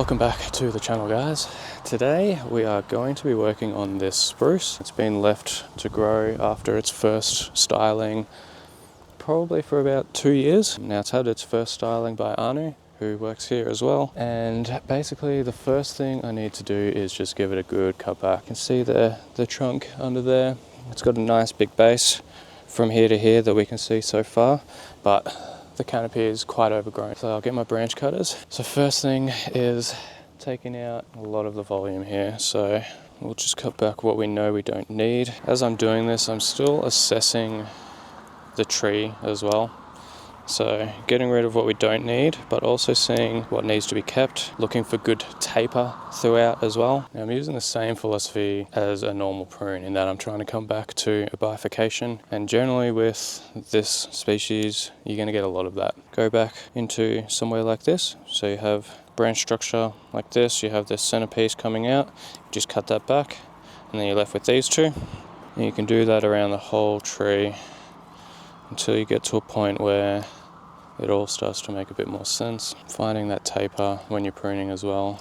Welcome back to the channel, guys. Today we are going to be working on this spruce. It's been left to grow after its first styling probably for about 2 years. Now it's had its first styling by Anu, who works here as well. And basically the first thing I need to do is just give it a good cut back. You can see the trunk under there. It's got a nice big base from here to here that we can see so far, but the canopy is quite overgrown. So I'll get my branch cutters. So first thing is taking out a lot of the volume here. So we'll just cut back what we know we don't need. As I'm doing this, I'm still assessing the tree as well. So getting rid of what we don't need, but also seeing what needs to be kept, looking for good taper throughout as well. Now, I'm using the same philosophy as a normal prune in that I'm trying to come back to a bifurcation, and generally with this species you're going to get a lot of that. Go back into somewhere like this, so you have branch structure like this, you have this centerpiece coming out, just cut that back, and then you're left with these two, and you can do that around the whole tree until you get to a point where it all starts to make a bit more sense. Finding that taper when you're pruning as well.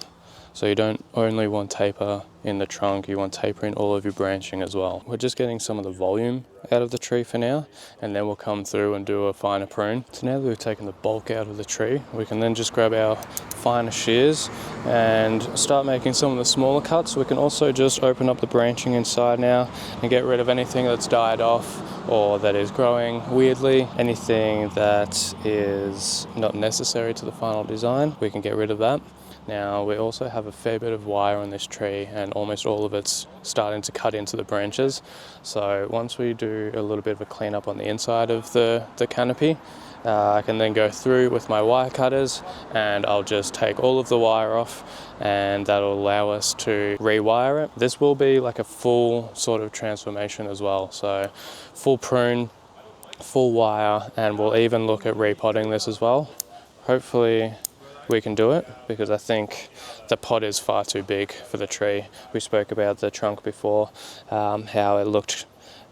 So you don't only want taper in the trunk, you want taper in all of your branching as well. We're just getting some of the volume out of the tree for now, and then we'll come through and do a finer prune. So now that we've taken the bulk out of the tree, we can then just grab our finer shears and start making some of the smaller cuts. We can also just open up the branching inside now and get rid of anything that's died off or that is growing weirdly. Anything that is not necessary to the final design, we can get rid of that. Now we also have a fair bit of wire on this tree, and almost all of it's starting to cut into the branches. So once we do a little bit of a cleanup on the inside of the canopy, I can then go through with my wire cutters and I'll just take all of the wire off, and that'll allow us to rewire it. This will be like a full sort of transformation as well. So full prune, full wire, and we'll even look at repotting this as well. Hopefully we can do it, because I think the pot is far too big for the tree. We spoke about the trunk before, how it looked.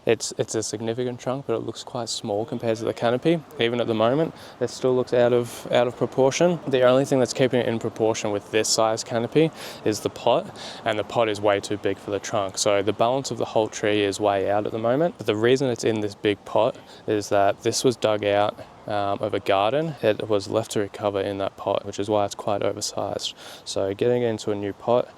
It's a significant trunk, but it looks quite small compared to the canopy. Even at the moment, it still looks out of proportion. The only thing that's keeping it in proportion with this size canopy is the pot, and the pot is way too big for the trunk. So the balance of the whole tree is way out at the moment. But the reason it's in this big pot is that this was dug out of a garden. It was left to recover in that pot, which is why it's quite oversized. So getting into a new pot,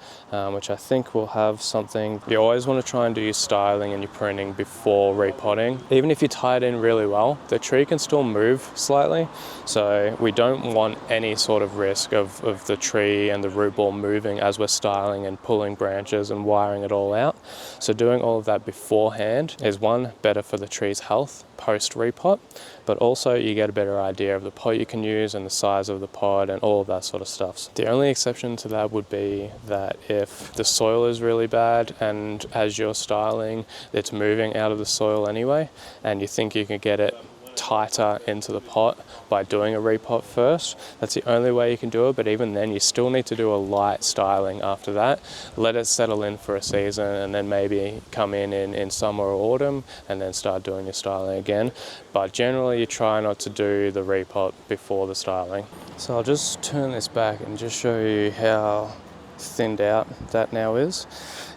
which I think will have something. You always want to try and do your styling and your pruning before repotting. Even if you tie it in really well, the tree can still move slightly. So we don't want any sort of risk of the tree and the root ball moving as we're styling and pulling branches and wiring it all out. So doing all of that beforehand is, one, better for the tree's health post repot, but also you get a better idea of the pot you can use and the size of the pot and all of that sort of stuff. So the only exception to that would be that if the soil is really bad and as you're styling it's moving out of the soil anyway, and you think you can get it tighter into the pot by doing a repot first, that's the only way you can do it. But even then, you still need to do a light styling after that. Let it settle in for a season, and then maybe come in summer or autumn and then start doing your styling again. But generally you try not to do the repot before the styling. So I'll just turn this back and just show you how thinned out that now is.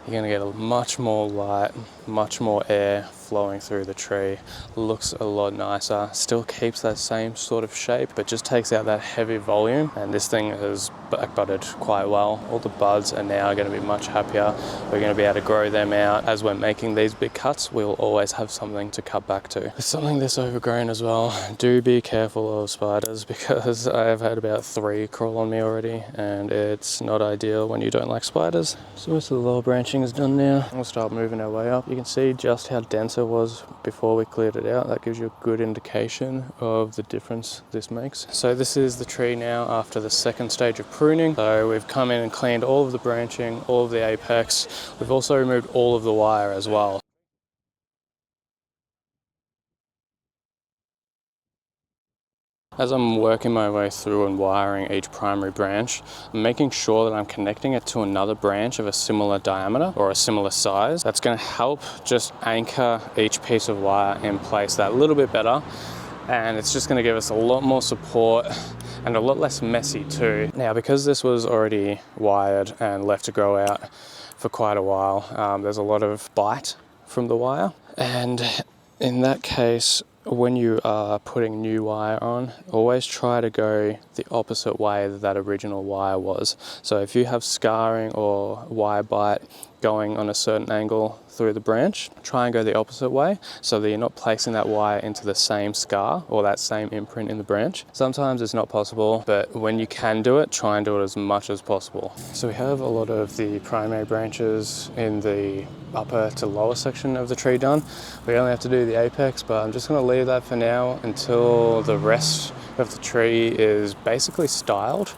You're going to get a much more light, much more air flowing through the tree. Looks a lot nicer, still keeps that same sort of shape, but just takes out that heavy volume. And this thing has back budded quite well. All the buds are now going to be much happier. We're going to be able to grow them out. As we're making these big cuts, we'll always have something to cut back to. With something this overgrown as well, do be careful of spiders, because I've had about 3 crawl on me already, and it's not ideal when you don't like spiders. So most of the lower branching is done now. We'll start moving our way up. You can see just how dense it was before we cleared it out. That gives you a good indication of the difference this makes. So this is the tree now after the second stage of pruning. So we've come in and cleaned all of the branching, all of the apex. We've also removed all of the wire as well. As I'm working my way through and wiring each primary branch, I'm making sure that I'm connecting it to another branch of a similar diameter or a similar size. That's going to help just anchor each piece of wire in place that little bit better. and it's just going to give us a lot more support and a lot less messy too. Now, because this was already wired and left to grow out for quite a while, there's a lot of bite from the wire, and in that case, when you are putting new wire on, always try to go the opposite way that that original wire was. So if you have scarring or wire bite going on a certain angle through the branch, try and go the opposite way so that you're not placing that wire into the same scar or that same imprint in the branch. Sometimes it's not possible, but when you can do it, try and do it as much as possible. So we have a lot of the primary branches in the upper to lower section of the tree done. We only have to do the apex, but I'm just going to leave that for now until the rest of the tree is basically styled,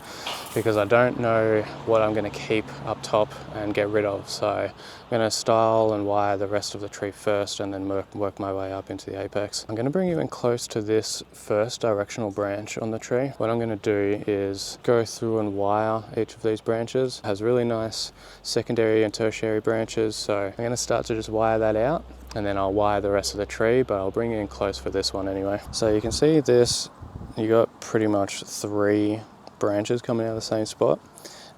because I don't know what I'm going to keep up top and get rid of. So I'm going to style and wire the rest of the tree first and then work my way up into the apex. I'm going to bring you in close to this first directional branch on the tree. What I'm going to do is go through and wire each of these branches. It has really nice secondary and tertiary branches, so I'm going to start to just wire that out, and then I'll wire the rest of the tree, but I'll bring you in close for this one anyway. So you can see this, you got pretty much 3 branches coming out of the same spot.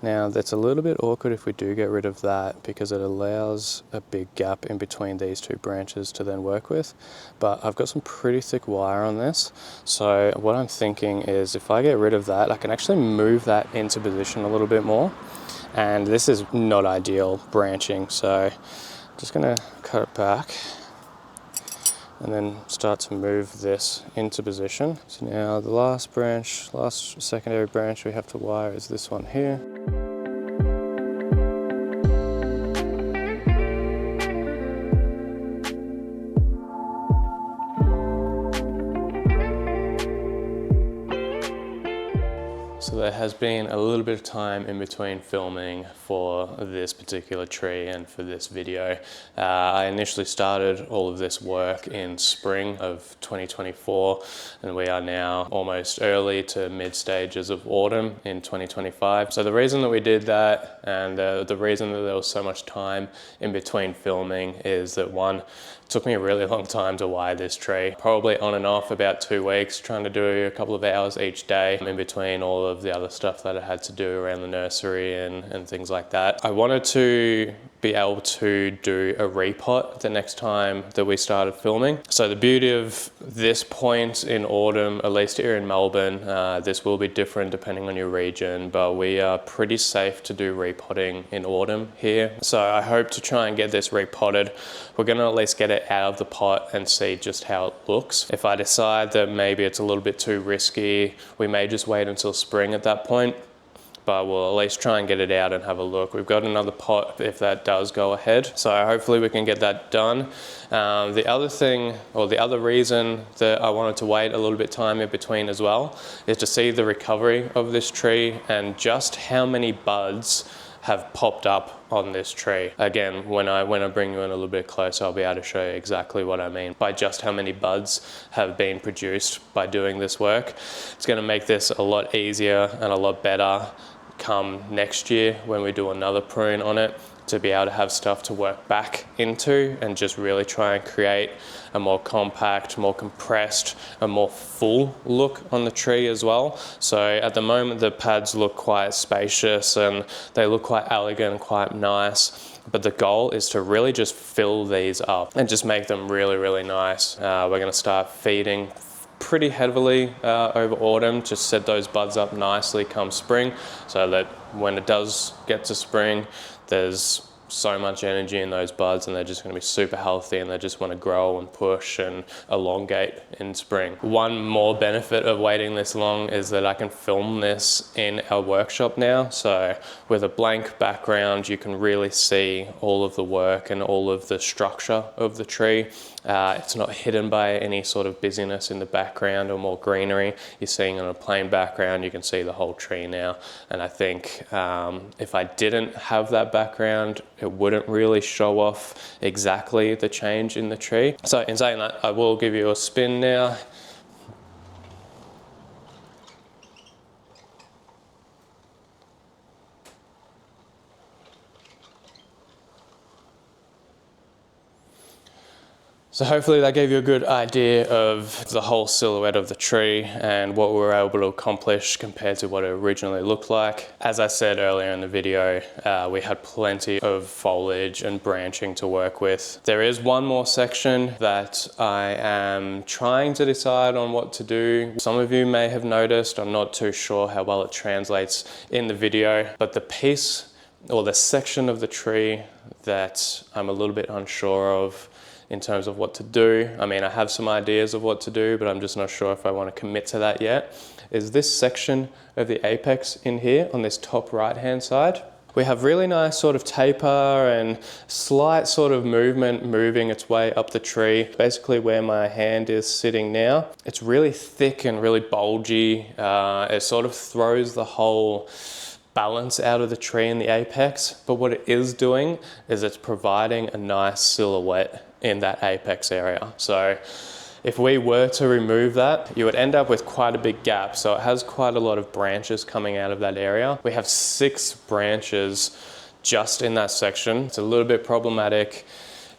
Now that's a little bit awkward if we do get rid of that, because it allows a big gap in between these 2 branches to then work with. But I've got some pretty thick wire on this, so what I'm thinking is if I get rid of that, I can actually move that into position a little bit more. And this is not ideal branching, so I'm just going to cut it back and then start to move this into position. So now the last secondary branch we have to wire is this one here. So there has been a little bit of time in between filming for this particular tree and for this video. I initially started all of this work in spring of 2024, and we are now almost early to mid stages of autumn in 2025. So the reason that we did that, and the reason that there was so much time in between filming, is that one, it took me a really long time to wire this tree, probably on and off about 2 weeks, trying to do a couple of hours each day in between all of the other stuff that I had to do around the nursery and things like that. I wanted to be able to do a repot the next time that we started filming. So the beauty of this point in autumn, at least here in Melbourne, this will be different depending on your region, but we are pretty safe to do repotting in autumn here. So I hope to try and get this repotted. We're going to at least get it out of the pot and see just how it looks. If I decide that maybe it's a little bit too risky, we may just wait until spring at that point, but we'll at least try and get it out and have a look. We've got another pot if that does go ahead, so hopefully we can get that done. The other thing, or the other reason that I wanted to wait a little bit time in between as well, is to see the recovery of this tree and just how many buds have popped up on this tree. Again, when I bring you in a little bit closer, I'll be able to show you exactly what I mean by just how many buds have been produced by doing this work. It's going to make this a lot easier and a lot better come next year when we do another prune on it, to be able to have stuff to work back into and just really try and create a more compact, more compressed, a more full look on the tree as well. So at the moment the pads look quite spacious and they look quite elegant, quite nice, but the goal is to really just fill these up and just make them really, really nice. We're going to start feeding pretty heavily over autumn, just set those buds up nicely come spring, so that when it does get to spring, there's so much energy in those buds and they're just going to be super healthy and they just want to grow and push and elongate in spring. One more benefit of waiting this long is that I can film this in our workshop now. So with a blank background, you can really see all of the work and all of the structure of the tree. It's not hidden by any sort of busyness in the background or more greenery. You're seeing on a plain background, you can see the whole tree now. And I think if I didn't have that background, it wouldn't really show off exactly the change in the tree. So in saying that, I will give you a spin now. So hopefully that gave you a good idea of the whole silhouette of the tree and what we were able to accomplish compared to what it originally looked like. As I said earlier in the video, we had plenty of foliage and branching to work with. There is one more section that I am trying to decide on what to do. Some of you may have noticed, I'm not too sure how well it translates in the video, but the piece or the section of the tree that I'm a little bit unsure of in terms of what to do. I mean, I have some ideas of what to do, but I'm just not sure if I want to commit to that yet, is this section of the apex in here on this top right-hand side. We have really nice sort of taper and slight sort of movement moving its way up the tree. Basically where my hand is sitting now, it's really thick and really bulgy. It sort of throws the whole balance out of the tree in the apex, but what it is doing is it's providing a nice silhouette in that apex area. So if we were to remove that, you would end up with quite a big gap. So it has quite a lot of branches coming out of that area. We have 6 branches just in that section. It's a little bit problematic.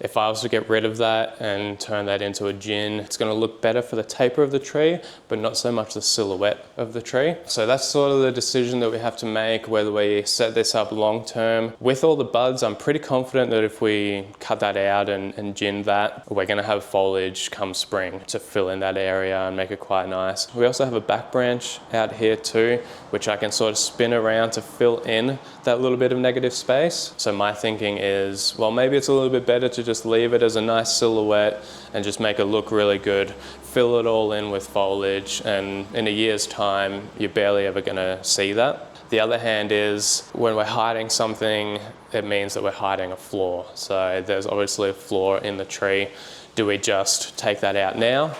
If I was to get rid of that and turn that into a gin, it's going to look better for the taper of the tree, but not so much the silhouette of the tree. So that's sort of the decision that we have to make, whether we set this up long term. With all the buds, I'm pretty confident that if we cut that out and gin that, we're going to have foliage come spring to fill in that area and make it quite nice. We also have a back branch out here too, which I can sort of spin around to fill in that little bit of negative space. So my thinking is, well, maybe it's a little bit better to just leave it as a nice silhouette and just make it look really good, fill it all in with foliage, and in a year's time you're barely ever going to see that. The other hand is, when we're hiding something, it means that we're hiding a flaw. So there's obviously a flaw in the tree. Do we just take that out now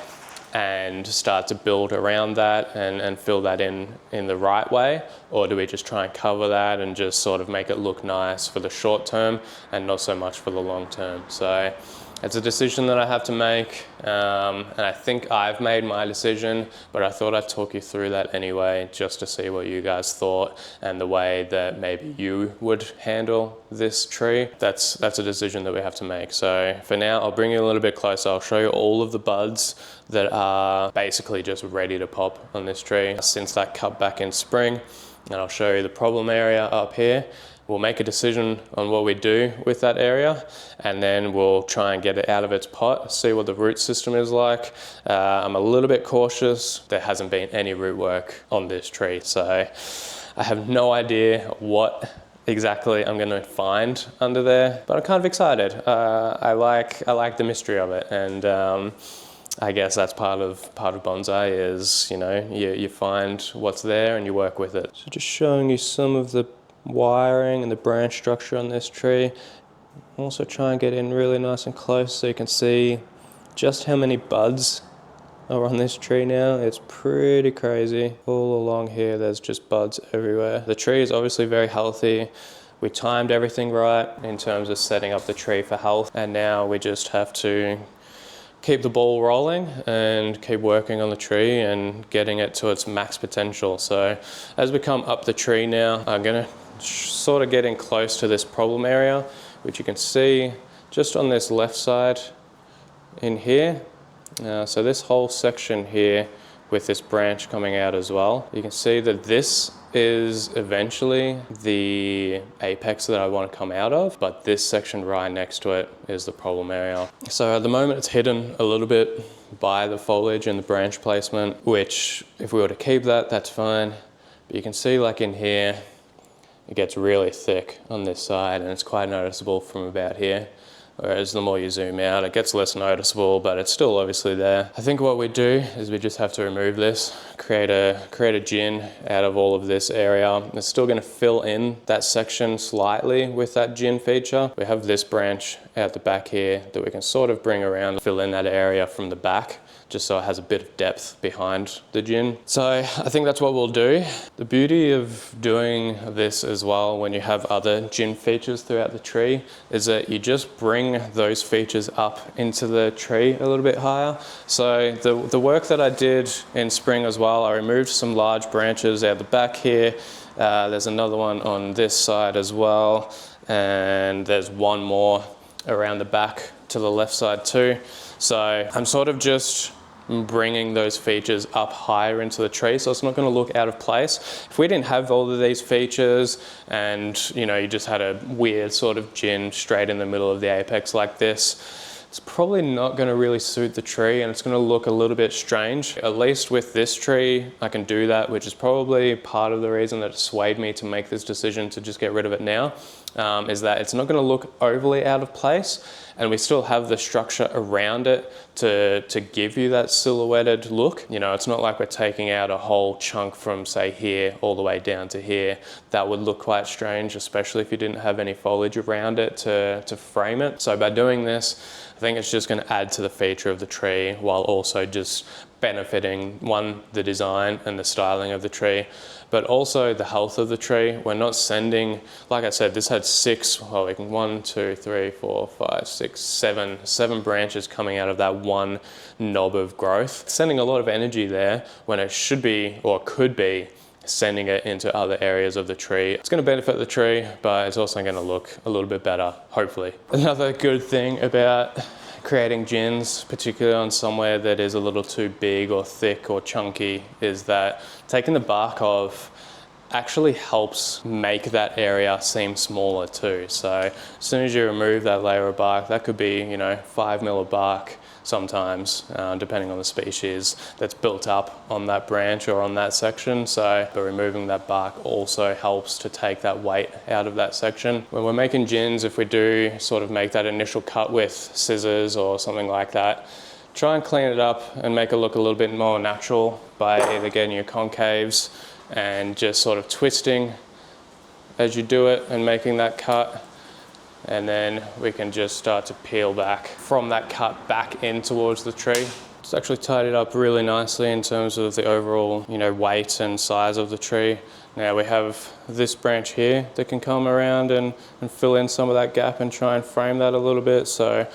and start to build around that and fill that in the right way? Or do we just try and cover that and just sort of make it look nice for the short term and not so much for the long term? So it's a decision that I have to make, and I think I've made my decision, but I thought I'd talk you through that anyway, just to see what you guys thought and the way that maybe you would handle this tree. That's a decision that we have to make. So for now, I'll bring you a little bit closer. I'll show you all of the buds that are basically just ready to pop on this tree since that cut back in spring, and I'll show you the problem area up here. We'll make a decision on what we do with that area, and then we'll try and get it out of its pot, see what the root system is like. I'm a little bit cautious. There hasn't been any root work on this tree, so I have no idea what exactly I'm going to find under there, but I'm kind of excited. I like the mystery of it, and I guess that's part of bonsai is, you know, you find what's there and you work with it. So just showing you some of the wiring and the branch structure on this tree. Also try and get in really nice and close so you can see just how many buds are on this tree now. It's pretty crazy. All along here there's just buds everywhere. The tree is obviously very healthy. We timed everything right in terms of setting up the tree for health, and now we just have to keep the ball rolling and keep working on the tree and getting it to its max potential. So as we come up the tree now, I'm gonna sort of getting close to this problem area, which you can see just on this left side in here. So this whole section here with this branch coming out as well, you can see that this is eventually the apex that I want to come out of, but this section right next to it is the problem area. So at the moment it's hidden a little bit by the foliage and the branch placement, which if we were to keep that, that's fine. But you can see like in here, it gets really thick on this side and it's quite noticeable from about here. Whereas the more you zoom out, it gets less noticeable, but it's still obviously there. I think what we do is we just have to remove this, create a gin out of all of this area. It's still gonna fill in that section slightly with that gin feature. We have this branch out the back here that we can sort of bring around, fill in that area from the back, just so it has a bit of depth behind the gin. So I think that's what we'll do. The beauty of doing this as well, when you have other gin features throughout the tree, is that you just bring those features up into the tree a little bit higher. So the work that I did in spring as well, I removed some large branches out the back here. There's another one on this side as well, and there's one more around the back to the left side too. So I'm sort of just bringing those features up higher into the tree, so it's not going to look out of place. If we didn't have all of these features and you just had a weird sort of gin straight in the middle of the apex like this, it's probably not going to really suit the tree and it's going to look a little bit strange. At least with this tree I can do that, which is probably part of the reason that swayed me to make this decision to just get rid of it now, is that it's not going to look overly out of place, and we still have the structure around it to give you that silhouetted look. It's not like we're taking out a whole chunk from, say, here all the way down to here. That would look quite strange, especially if you didn't have any foliage around it to frame it. So by doing this, I think it's just going to add to the feature of the tree while also just benefiting, one, the design and the styling of the tree, but also the health of the tree. We're not sending, like I said, this had seven branches coming out of that one knob of growth, sending a lot of energy there when it should be, or could be, sending it into other areas of the tree. It's going to benefit the tree, but it's also going to look a little bit better, hopefully. Another good thing about creating gins, particularly on somewhere that is a little too big or thick or chunky, is that taking the bark off actually helps make that area seem smaller too. So as soon as you remove that layer of bark, that could be 5 mil of bark sometimes, depending on the species, that's built up on that branch or on that section. So by removing that bark also helps to take that weight out of that section. When we're making gins, if we do sort of make that initial cut with scissors or something like that, try and clean it up and make it look a little bit more natural by either getting your concaves and just sort of twisting as you do it and making that cut. And then we can just start to peel back from that cut back in towards the tree. It's actually tied it up really nicely in terms of the overall, weight and size of the tree. Now we have this branch here that can come around and fill in some of that gap and try and frame that a little bit. So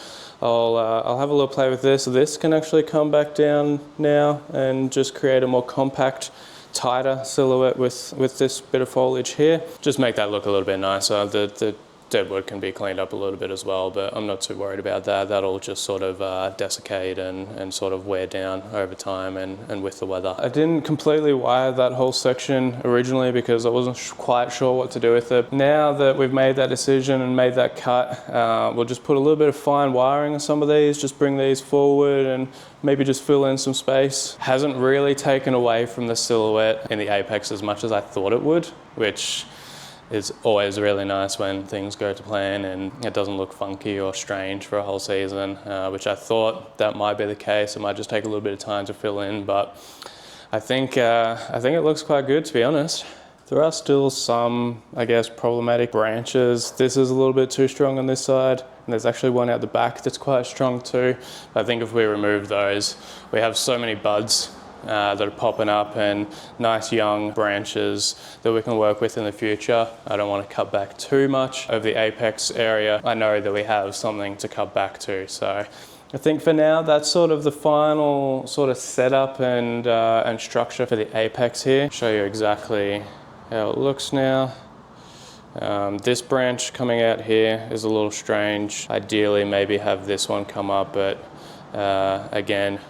I'll have a little play with this. This can actually come back down now and just create a more compact, tighter silhouette with this bit of foliage here. Just make that look a little bit nicer. The dead wood can be cleaned up a little bit as well, but I'm not too worried about that. That'll just sort of desiccate and sort of wear down over time and with the weather. I didn't completely wire that whole section originally because I wasn't quite sure what to do with it. Now that we've made that decision and made that cut, we'll just put a little bit of fine wiring on some of these, just bring these forward and maybe just fill in some space. Hasn't really taken away from the silhouette in the apex as much as I thought it would, which is always really nice when things go to plan and it doesn't look funky or strange for a whole season, which I thought that might be the case. It might just take a little bit of time to fill in, but I think it looks quite good, to be honest. There are still some, I guess, problematic branches. This is a little bit too strong on this side, and there's actually one out the back that's quite strong too. I think if we remove those, we have so many buds that are popping up and nice young branches that we can work with in the future. I don't want to cut back too much of the apex area. I know that we have something to cut back to, so I think for now that's sort of the final sort of setup and structure for the apex here. Show you exactly how it looks now. This branch coming out here is a little strange. Ideally maybe have this one come up, but again,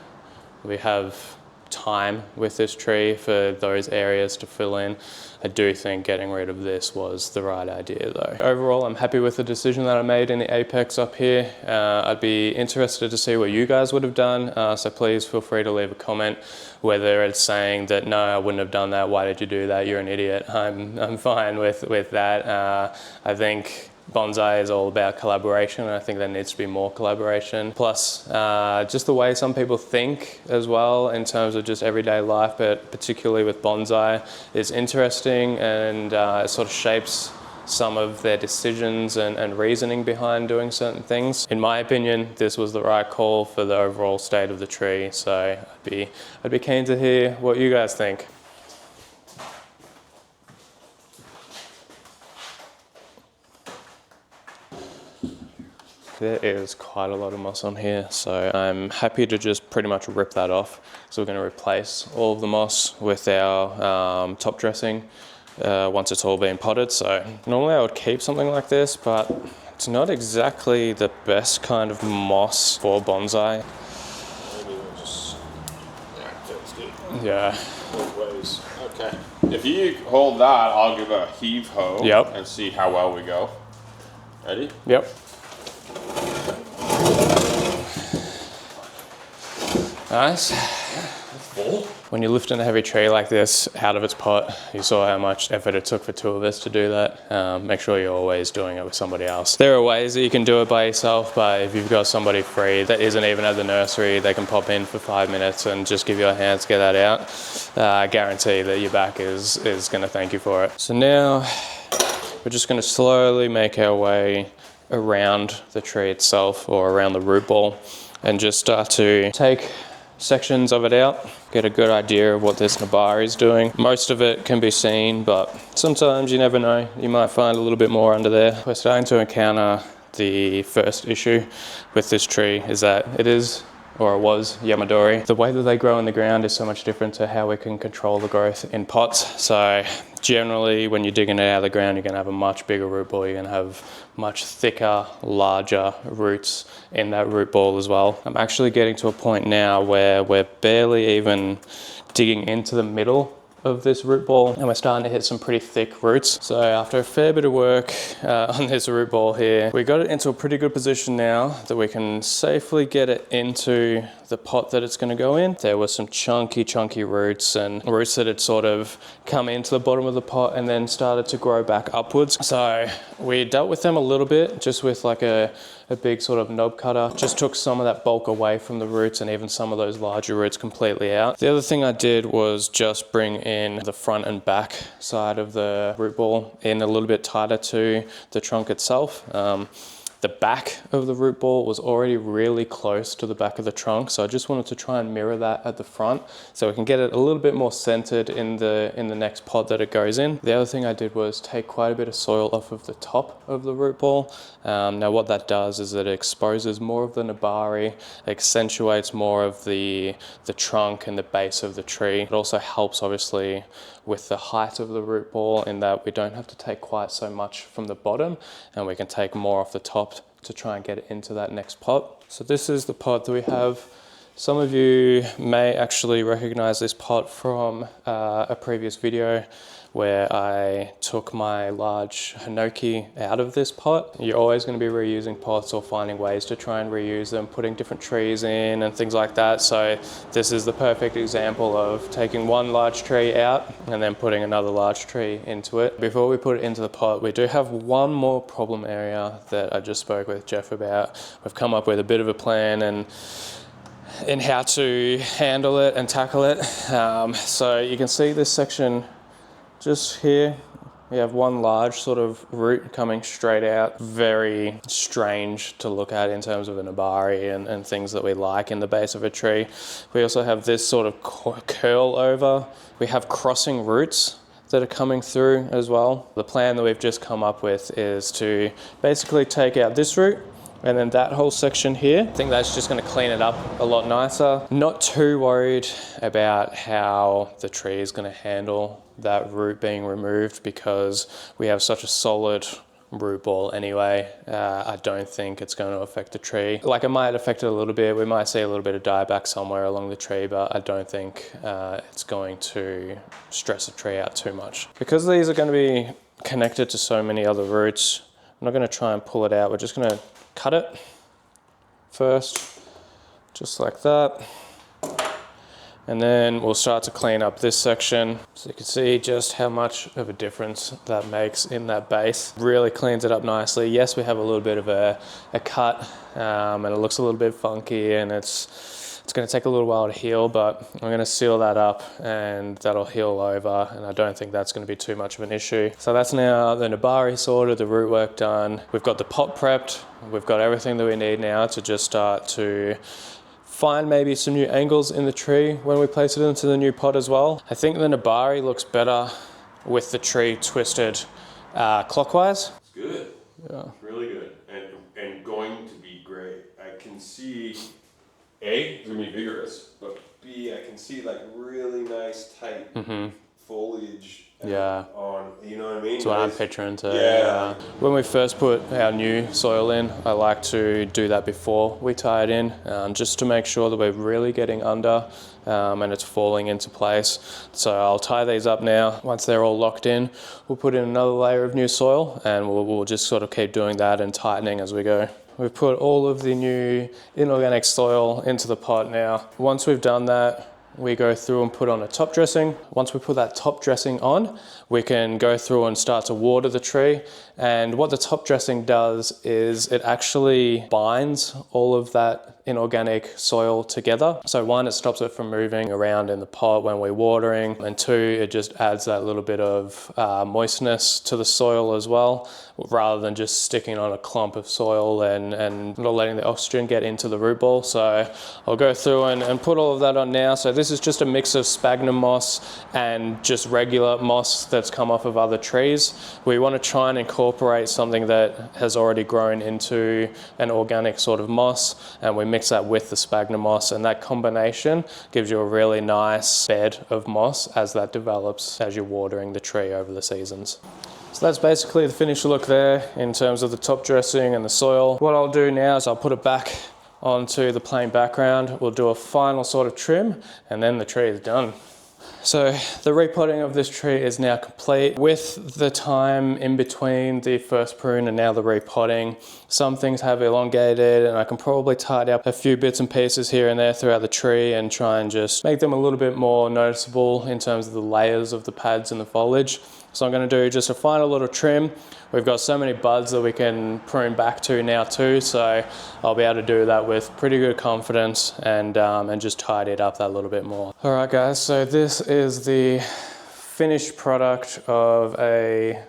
we have time with this tree for those areas to fill in. I do think getting rid of this was the right idea though. Overall, I'm happy with the decision that I made in the apex up here. I'd be interested to see what you guys would have done, so please feel free to leave a comment, whether it's saying that no, I wouldn't have done that, why did you do that, you're an idiot. I'm fine with that. I think Bonsai is all about collaboration, and I think there needs to be more collaboration. Plus, just the way some people think as well in terms of just everyday life, but particularly with bonsai, is interesting, and it sort of shapes some of their decisions and reasoning behind doing certain things. In my opinion, this was the right call for the overall state of the tree, so I'd be keen to hear what you guys think. There is quite a lot of moss on here, so I'm happy to just pretty much rip that off. So we're going to replace all of the moss with our top dressing once it's all been potted. So normally I would keep something like this, but It's not exactly the best kind of moss for bonsai. Maybe we'll just, yeah, feels good. Yeah. Both ways. Okay. If you hold that, I'll give a heave ho. Yep. And see how well we go. Ready? Yep. Nice. Full. When you're lifting a heavy tree like this out of its pot, you saw how much effort it took for two of us to do that. Make sure you're always doing it with somebody else. There are ways that you can do it by yourself, but if you've got somebody free that isn't even at the nursery, they can pop in for 5 minutes and just give you a hand to get that out. I guarantee that your back is going to thank you for it. So now we're just going to slowly make our way around the tree itself, or around the root ball, and just start to take sections of it out, get a good idea of what this nabari is doing. Most of it can be seen, but sometimes you never know. You might find a little bit more under there. We're starting to encounter the first issue with this tree is that it is, or it was, Yamadori. The way that they grow in the ground is so much different to how we can control the growth in pots. So generally when you're digging it out of the ground, you're gonna have a much bigger root ball. You're gonna have much thicker, larger roots in that root ball as well. I'm actually getting to a point now where we're barely even digging into the middle of this root ball, and we're starting to hit some pretty thick roots. So after a fair bit of work on this root ball here, we got it into a pretty good position now that we can safely get it into the pot that it's going to go in. There were some chunky roots, and roots that had sort of come into the bottom of the pot and then started to grow back upwards. So we dealt with them a little bit, just with like a big sort of knob cutter. Just took some of that bulk away from the roots, and even some of those larger roots completely out. The other thing I did was just bring in the front and back side of the root ball in a little bit tighter to the trunk itself. The back of the root ball was already really close to the back of the trunk, so I just wanted to try and mirror that at the front so we can get it a little bit more centered in the next pot that it goes in. The other thing I did was take quite a bit of soil off of the top of the root ball. Now what that does is that it exposes more of the nabari, accentuates more of the trunk and the base of the tree. It also helps obviously with the height of the root ball, in that we don't have to take quite so much from the bottom, and we can take more off the top to try and get it into that next pot. So this is the pot that we have. Some of you may actually recognize this pot from a previous video where I took my large hinoki out of this pot. You're always going to be reusing pots or finding ways to try and reuse them, putting different trees in and things like that. So this is the perfect example of taking one large tree out and then putting another large tree into it. Before we put it into the pot, we do have one more problem area that I just spoke with Jeff about. We've come up with a bit of a plan and in how to handle it and tackle it. So you can see this section just here. We have one large sort of root coming straight out. Very strange to look at in terms of a nabari and things that we like in the base of a tree. We also have this sort of curl over. We have crossing roots that are coming through as well. The plan that we've just come up with is to basically take out this root and then that whole section here. I think that's just gonna clean it up a lot nicer. Not too worried about how the tree is gonna handle that root being removed, because we have such a solid root ball anyway. I don't think it's going to affect the tree. Like, it might affect it a little bit. We might see a little bit of dieback somewhere along the tree, but I don't think it's going to stress the tree out too much. Because these are going to be connected to so many other roots, I'm not going to try and pull it out. We're just going to cut it first, just like that. And then we'll start to clean up this section. So you can see just how much of a difference that makes in that base. Really cleans it up nicely. Yes, we have a little bit of a cut and it looks a little bit funky, and it's going to take a little while to heal, but I'm going to seal that up and that'll heal over, and I don't think that's going to be too much of an issue. So that's now the nabari sorted, the root work done. We've got the pot prepped. We've got everything that we need now to just start to find maybe some new angles in the tree when we place it into the new pot as well. I think the nabari looks better with the tree twisted clockwise. It's good. Yeah. Really good. And going to be great. I can see, A, it's gonna be vigorous, but B, I can see like really nice tight foliage. Yeah. On, you know what I mean? That's what I'm picturing too. Yeah. When we first put our new soil in, I like to do that before we tie it in, just to make sure that we're really getting under and it's falling into place. So I'll tie these up now. Once they're all locked in, we'll put in another layer of new soil, and we'll just sort of keep doing that and tightening as we go. We've put all of the new inorganic soil into the pot now. Once we've done that, we go through and put on a top dressing. Once we put that top dressing on, we can go through and start to water the tree. And what the top dressing does is it actually binds all of that inorganic soil together. So one, it stops it from moving around in the pot when we're watering, and two, it just adds that little bit of moistness to the soil as well, rather than just sticking on a clump of soil and not letting the oxygen get into the root ball. So I'll go through and put all of that on now. So this is just a mix of sphagnum moss and just regular moss that's come off of other trees. We want to try and incorporate something that has already grown into an organic sort of moss, and we mix that with the sphagnum moss, and that combination gives you a really nice bed of moss as that develops as you're watering the tree over the seasons. So that's basically the finished look there in terms of the top dressing and the soil. What I'll do now is I'll put it back onto the plain background. We'll do a final sort of trim, and then the tree is done. So the repotting of this tree is now complete. With the time in between the first prune and now the repotting, some things have elongated, and I can probably tidy up a few bits and pieces here and there throughout the tree and try and just make them a little bit more noticeable in terms of the layers of the pads and the foliage. So I'm going to do just a final little trim. We've got so many buds that we can prune back to now too, so I'll be able to do that with pretty good confidence and just tidy it up that little bit more. All right guys, so this is the finished product of a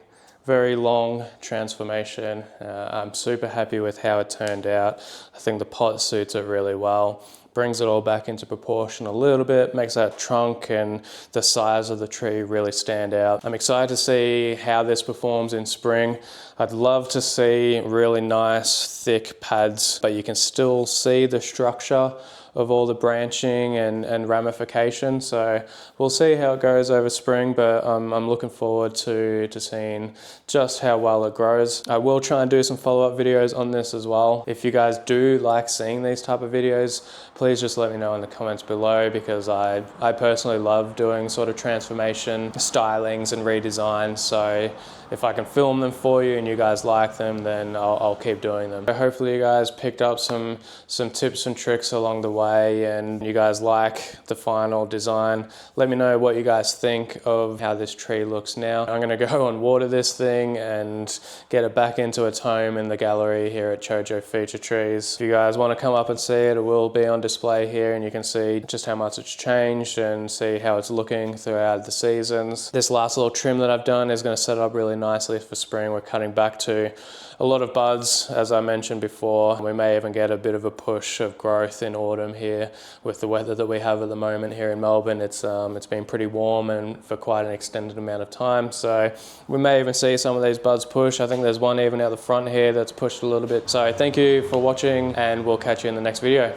very long transformation. I'm super happy with how it turned out. I think the pot suits it really well. Brings it all back into proportion a little bit, makes that trunk and the size of the tree really stand out. I'm excited to see how this performs in spring. I'd love to see really nice thick pads, but you can still see the structure of all the branching and ramification. So we'll see how it goes over spring, but I'm looking forward to seeing just how well it grows. I will try and do some follow-up videos on this as well. If you guys do like seeing these type of videos, please just let me know in the comments below, because I personally love doing sort of transformation stylings and redesigns. So if I can film them for you and you guys like them, then I'll keep doing them. Hopefully you guys picked up some tips and tricks along the way, and you guys like the final design. Let me know what you guys think of how this tree looks now. I'm gonna go and water this thing and get it back into its home in the gallery here at Chojo Feature Trees. If you guys want to come up and see it, it will be on display here, and you can see just how much it's changed and see how it's looking throughout the seasons. This last little trim that I've done is going to set it up really nicely for spring. We're cutting back to a lot of buds, as I mentioned before. We may even get a bit of a push of growth in autumn here with the weather that we have at the moment here in Melbourne. It's been pretty warm and for quite an extended amount of time, so we may even see some of these buds push. I think there's one even out the front here that's pushed a little bit. So thank you for watching, and we'll catch you in the next video.